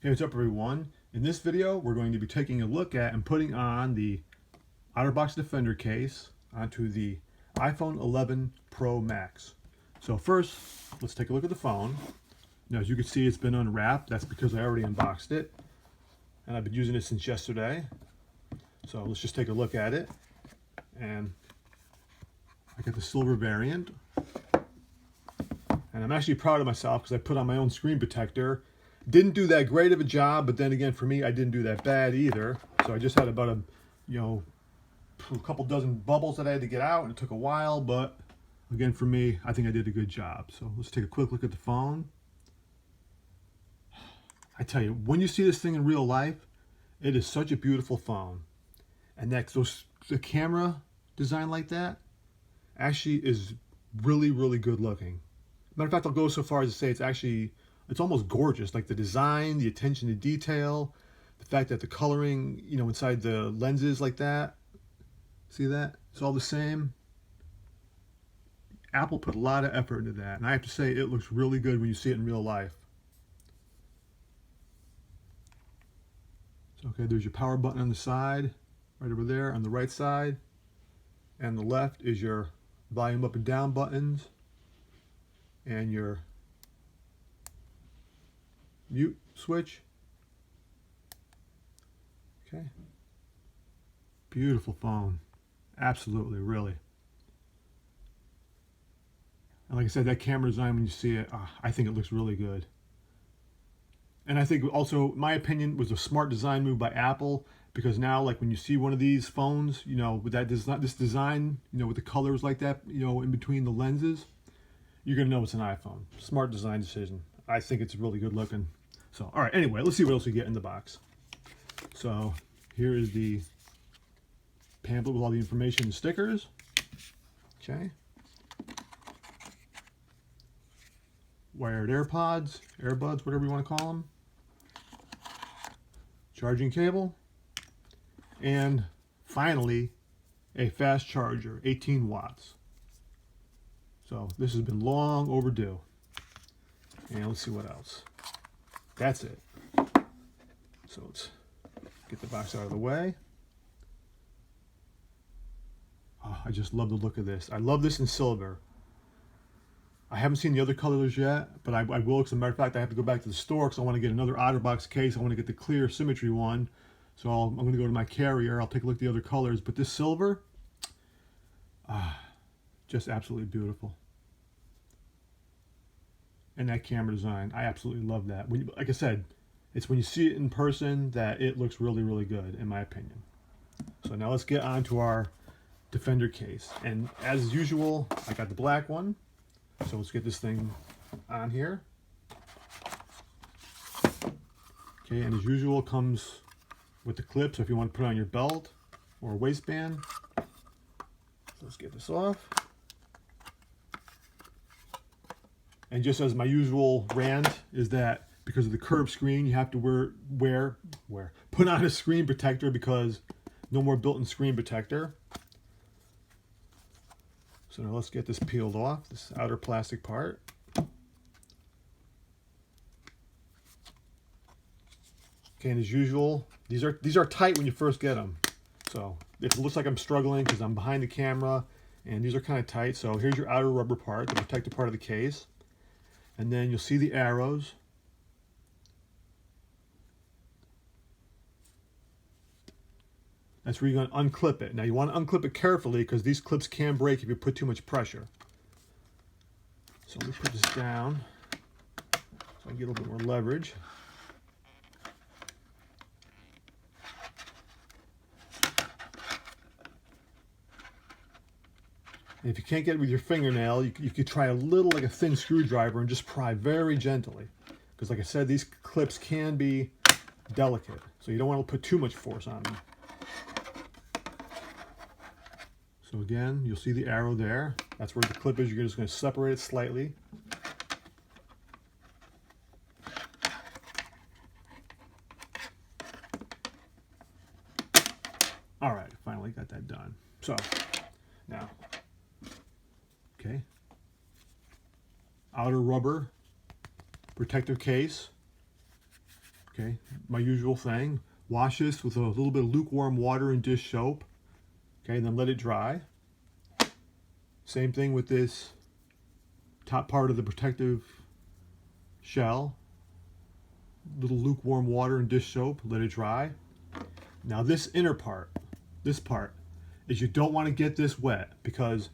Hey, what's up everyone? In this video, we're going to be taking a look at and putting on the Otterbox Defender case onto the iPhone 11 Pro Max. So first, let's take a look at the phone. Now, as you can see, it's been unwrapped. That's because I already unboxed it. And I've been using it since yesterday. So let's just take a look at it. And I got the silver variant. And I'm actually proud of myself because I put on my own screen protector. Didn't do that great of a job, but then again, for me, I didn't do that bad either. So I just had about a couple dozen bubbles that I had to get out, and it took a while, but again, for me, I think I did a good job. So let's take a quick look at the phone. I tell you, when you see this thing in real life, it is such a beautiful phone. And the camera design like that actually is really, really good looking. Matter of fact, I'll go so far as to say it's almost gorgeous. Like the design, the attention to detail, the fact that the coloring, inside the lenses like that. See that? It's all the same. Apple put a lot of effort into that. And I have to say, it looks really good when you see it in real life. So, okay, there's your power button on the side, right over there on the right side. And the left is your volume up and down buttons. And your mute switch. Okay. Beautiful phone. Absolutely, really. And like I said, that camera design, when you see it, I think it looks really good. And I think also, my opinion, was a smart design move by Apple, because now, like when you see one of these phones, with this design, with the colors like that, in between the lenses, you're gonna know it's an iPhone. Smart design decision. I think it's really good looking. So, all right, anyway, let's see what else we get in the box. So, here is the pamphlet with all the information and stickers. Okay. Wired AirPods, earbuds, whatever you want to call them. Charging cable. And finally, a fast charger, 18 watts. So, this has been long overdue. And let's see what else. That's it. So let's get the box out of the way. Oh, I just love the look of this. I love this in silver. I haven't seen the other colors yet, but I will. As a matter of fact, I have to go back to the store because I want to get another Otterbox case. I want to get the clear symmetry one. So I'm going to go to my carrier. I'll take a look at the other colors. But this silver, just absolutely beautiful. And that camera design, I absolutely love that. Like I said, it's when you see it in person that it looks really, really good, in my opinion. So now let's get on to our Defender case. And as usual, I got the black one. So let's get this thing on here. Okay, and as usual, it comes with the clip. So if you want to put it on your belt or waistband. So let's get this off. And just as my usual rant is that because of the curved screen, you have to put on a screen protector, because no more built-in screen protector. So now let's get this peeled off, this outer plastic part. Okay, and as usual, these are tight when you first get them. So if it looks like I'm struggling because I'm behind the camera, and these are kind of tight. So here's your outer rubber part, the protective part of the case. And then you'll see the arrows. That's where you're going to unclip it. Now you want to unclip it carefully because these clips can break if you put too much pressure. So let me put this down so I can get a little bit more leverage. And if you can't get it with your fingernail, you could try a little, like a thin screwdriver, and just pry very gently. Because like I said, these clips can be delicate. So you don't want to put too much force on them. So again, you'll see the arrow there. That's where the clip is. You're just going to separate it slightly. All right, finally got that done. So now, okay, outer rubber protective case. Okay, my usual thing. Wash this with a little bit of lukewarm water and dish soap. Okay, and then let it dry. Same thing with this top part of the protective shell. Little lukewarm water and dish soap, let it dry. Now this inner part, this part, is you don't want to get this wet, because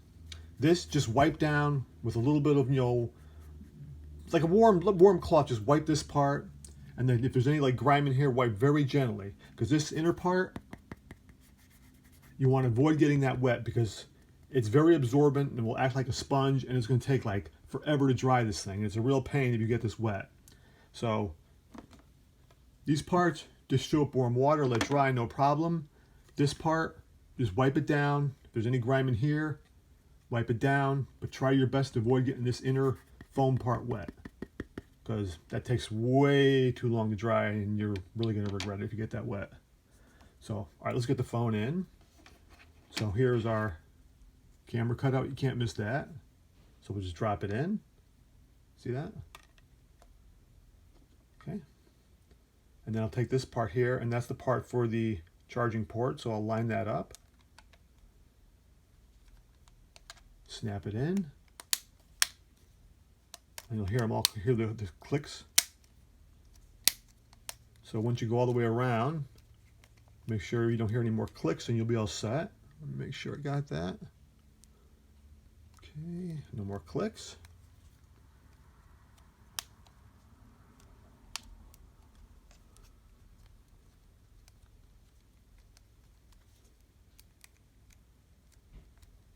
this just wipe down with a little bit of, like a warm cloth, just wipe this part. And then if there's any like grime in here, wipe very gently, because this inner part, you want to avoid getting that wet, because it's very absorbent and will act like a sponge, and it's going to take like forever to dry this thing. It's a real pain if you get this wet. So these parts, just soap, warm water, let dry, no problem. This part, just wipe it down. If there's any grime in here, wipe it down, but try your best to avoid getting this inner foam part wet, because that takes way too long to dry, and you're really going to regret it if you get that wet. So, all right, let's get the phone in. So here's our camera cutout. You can't miss that. So we'll just drop it in. See that? Okay. And then I'll take this part here, and that's the part for the charging port. So I'll line that up. Snap it in. And you'll hear the clicks. So once you go all the way around, make sure you don't hear any more clicks, and you'll be all set. Make sure I got that. Okay, no more clicks.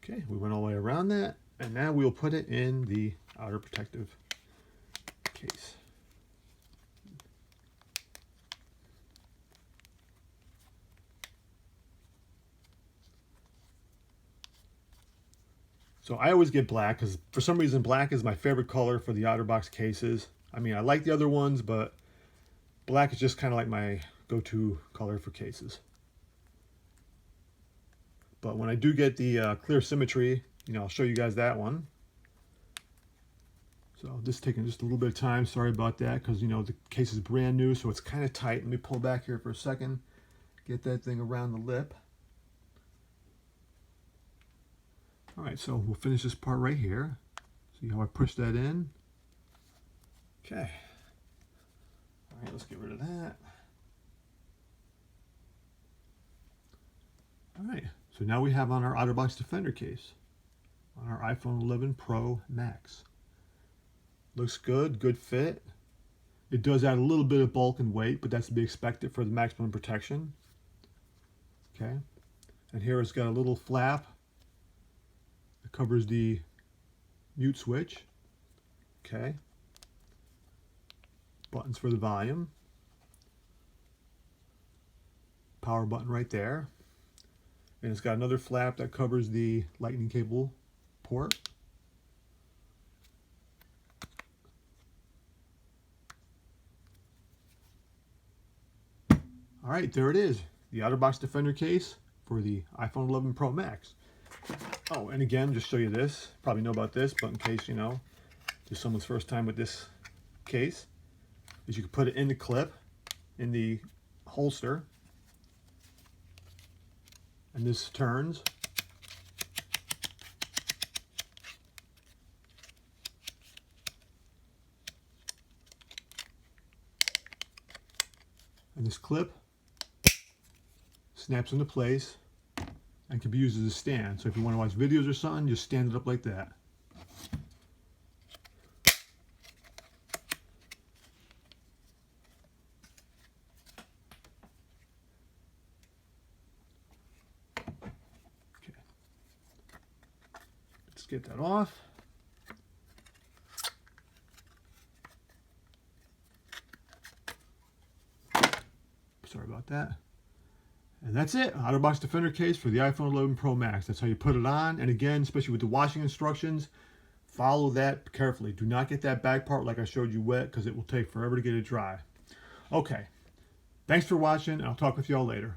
Okay, we went all the way around that, and now we'll put it in the outer protective case. So I always get black, because for some reason black is my favorite color for the Otterbox cases. I mean, I like the other ones, but black is just kind of like my go-to color for cases. But when I do get the clear symmetry, I'll show you guys that one. So this is taking just a little bit of time. Sorry about that, because the case is brand new, so it's kind of tight. Let me pull back here for a second. Get that thing around the lip. All right, so we'll finish this part right here. See how I push that in? Okay. All right, let's get rid of that. All right, so now we have on our Otterbox Defender case on our iPhone 11 Pro Max. Looks good, good fit. It does add a little bit of bulk and weight, but that's to be expected for the maximum protection. Okay, and here it's got a little flap that covers the mute switch. Okay, buttons for the volume, power button right there, and it's got another flap that covers the lightning cable port. All right, there it is, the Otterbox Defender case for the iPhone 11 Pro Max. Oh, and again, just show you this. Probably know about this, but in case, there's someone's first time with this case, is you can put it in the clip, in the holster, and this turns. And this clip snaps into place and can be used as a stand. So if you want to watch videos or something, just stand it up like that. Okay. Let's get that off. Sorry about that. And that's it. Otterbox Defender case for the iPhone 11 Pro Max. That's how you put it on. And again, especially with the washing instructions, follow that carefully. Do not get that back part like I showed you wet, because it will take forever to get it dry. Okay. Thanks for watching, and I'll talk with you all later.